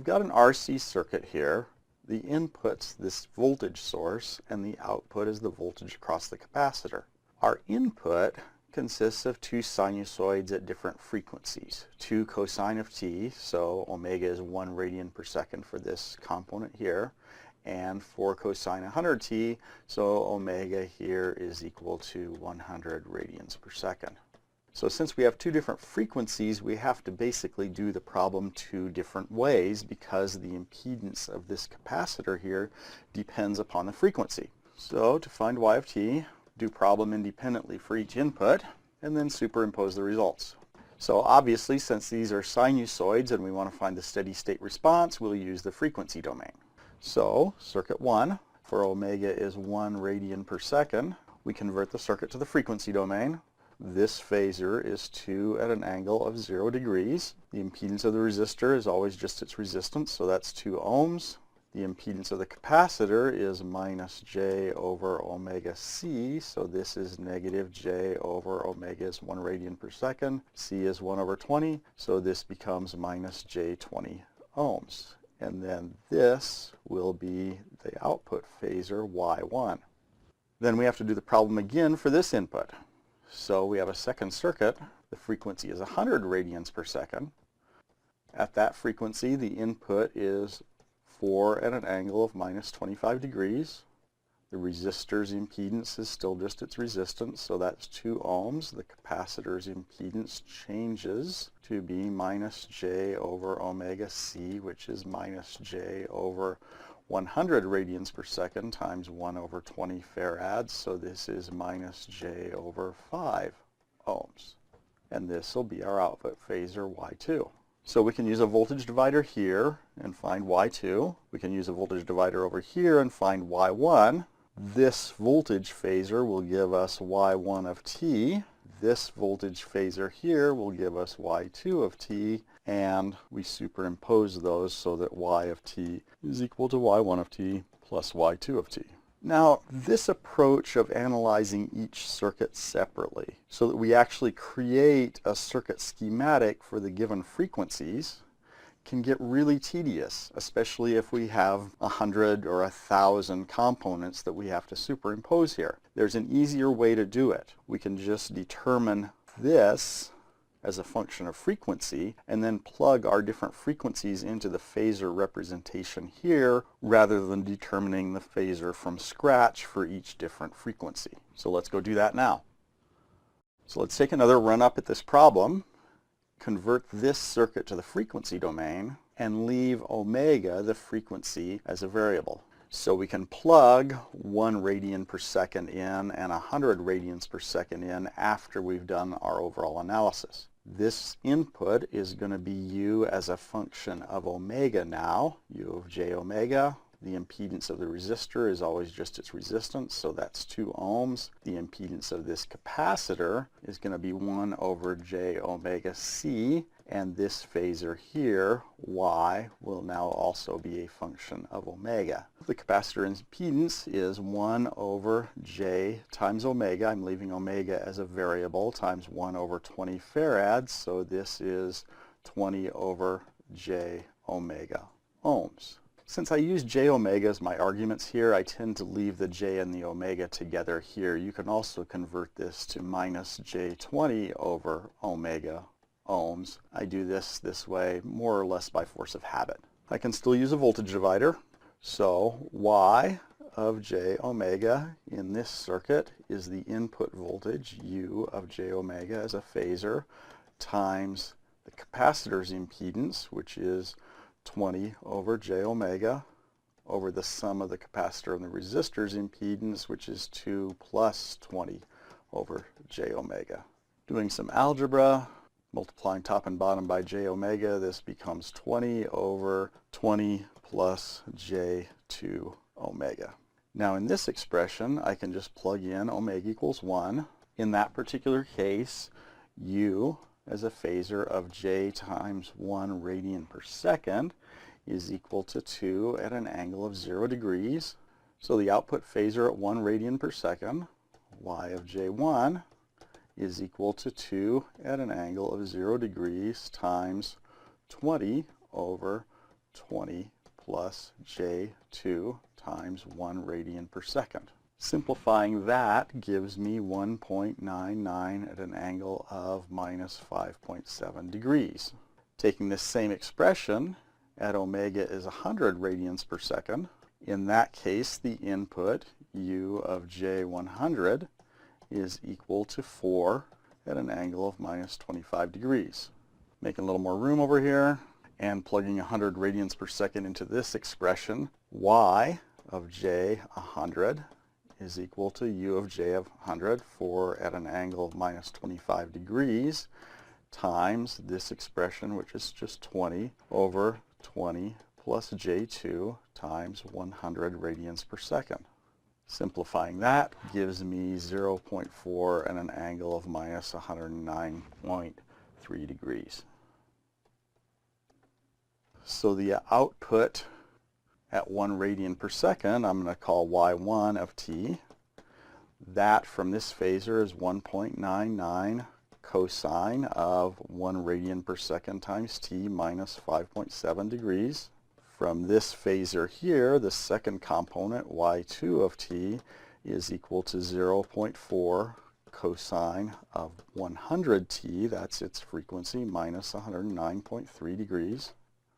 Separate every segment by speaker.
Speaker 1: got an RC circuit here. The input's this voltage source, and the output is the voltage across the capacitor. Our input consists of two sinusoids at different frequencies. 2 cosine of t, so omega is 1 radian per second for this component here, and 4 cosine 100t, so omega here is equal to 100 radians per second. So since we have two different frequencies, we have to basically do the problem two different ways because the impedance of this capacitor here depends upon the frequency. So to find y of t, do problem independently for each input, and then superimpose the results. So obviously, since these are sinusoids and we want to find the steady state response, we'll use the frequency domain. So circuit 1, for omega is 1 radian per second, we convert the circuit to the frequency domain. This phasor is 2 at an angle of 0 degrees. The impedance of the resistor is always just its resistance, so that's 2 ohms. The impedance of the capacitor is minus j over omega c, so this is negative j over omega is 1 radian per second. C is 1 over 20, so this becomes minus j 20 ohms. And then this will be the output phasor y1. Then we have to do the problem again for this input. So we have a second circuit. The frequency is 100 radians per second. At that frequency, the input is 4 at an angle of minus 25 degrees. The resistor's impedance is still just its resistance, so that's 2 ohms. The capacitor's impedance changes to be minus j over omega c, which is minus j over 100 radians per second times 1 over 20 farads, so this is minus j over 5 ohms. And this will be our output phasor y2. So we can use a voltage divider here and find y2. We can use a voltage divider over here and find y1. This voltage phasor will give us y1 of t. This voltage phasor here will give us y2 of t, and we superimpose those so that y of t is equal to y1 of t plus y2 of t. Now, this approach of analyzing each circuit separately so that we actually create a circuit schematic for the given frequencies can get really tedious, especially if we have 100 or 1,000 components that we have to superimpose here. There's an easier way to do it. We can just determine this as a function of frequency and then plug our different frequencies into the phasor representation here rather than determining the phasor from scratch for each different frequency. So let's go do that now. So let's take another run up at this problem, convert this circuit to the frequency domain, and leave omega, the frequency, as a variable. So we can plug 1 radian per second in and 100 radians per second in after we've done our overall analysis. This input is going to be u as a function of omega now, u of j omega. The impedance of the resistor is always just its resistance, so that's 2 ohms. The impedance of this capacitor is going to be 1 over j omega c, and this phasor here, y, will now also be a function of omega. The capacitor impedance is 1 over j times omega. I'm leaving omega as a variable, times 1 over 20 farads, so this is 20 over j omega ohms. Since I use j omega as my arguments here, I tend to leave the j and the omega together here. You can also convert this to minus j20 over omega ohms. I do this way more or less by force of habit. I can still use a voltage divider. So y of j omega in this circuit is the input voltage, u of j omega as a phasor, times the capacitor's impedance, which is 20 over j omega, over the sum of the capacitor and the resistor's impedance, which is 2 plus 20 over j omega. Doing some algebra, multiplying top and bottom by j omega, this becomes 20 over 20 plus j2 omega. Now in this expression, I can just plug in omega equals 1. In that particular case, u as a phasor of j times 1 radian per second is equal to 2 at an angle of 0 degrees. So the output phasor at 1 radian per second, y of j1, is equal to 2 at an angle of 0 degrees times 20 over 20 plus j2 times 1 radian per second. Simplifying that gives me 1.99 at an angle of minus 5.7 degrees. Taking this same expression at omega is 100 radians per second. In that case, the input u of j100 is equal to 4 at an angle of minus 25 degrees. Making a little more room over here and plugging 100 radians per second into this expression, y of j100 is equal to u of j of 100, 4 at an angle of minus 25 degrees, times this expression, which is just 20 over 20 plus j2 times 100 radians per second. Simplifying that gives me 0.4 at an angle of minus 109.3 degrees. So the output at 1 radian per second, I'm going to call y1 of t. That from this phasor is 1.99 cosine of 1 radian per second times t minus 5.7 degrees. From this phasor here, the second component, y2 of t, is equal to 0.4 cosine of 100t, that's its frequency, minus 109.3 degrees.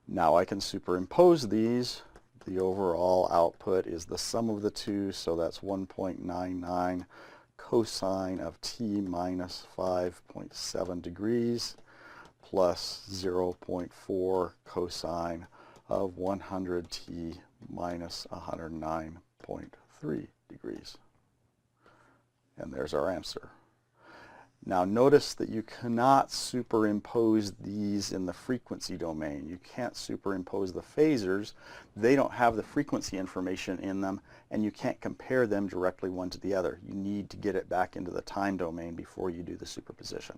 Speaker 1: Now I can superimpose these. The overall output is the sum of the two, so that's 1.99 cosine of t minus 5.7 degrees plus 0.4 cosine of 100t minus 109.3 degrees. And there's our answer. Now notice that you cannot superimpose these in the frequency domain. You can't superimpose the phasors. They don't have the frequency information in them, and you can't compare them directly one to the other. You need to get it back into the time domain before you do the superposition.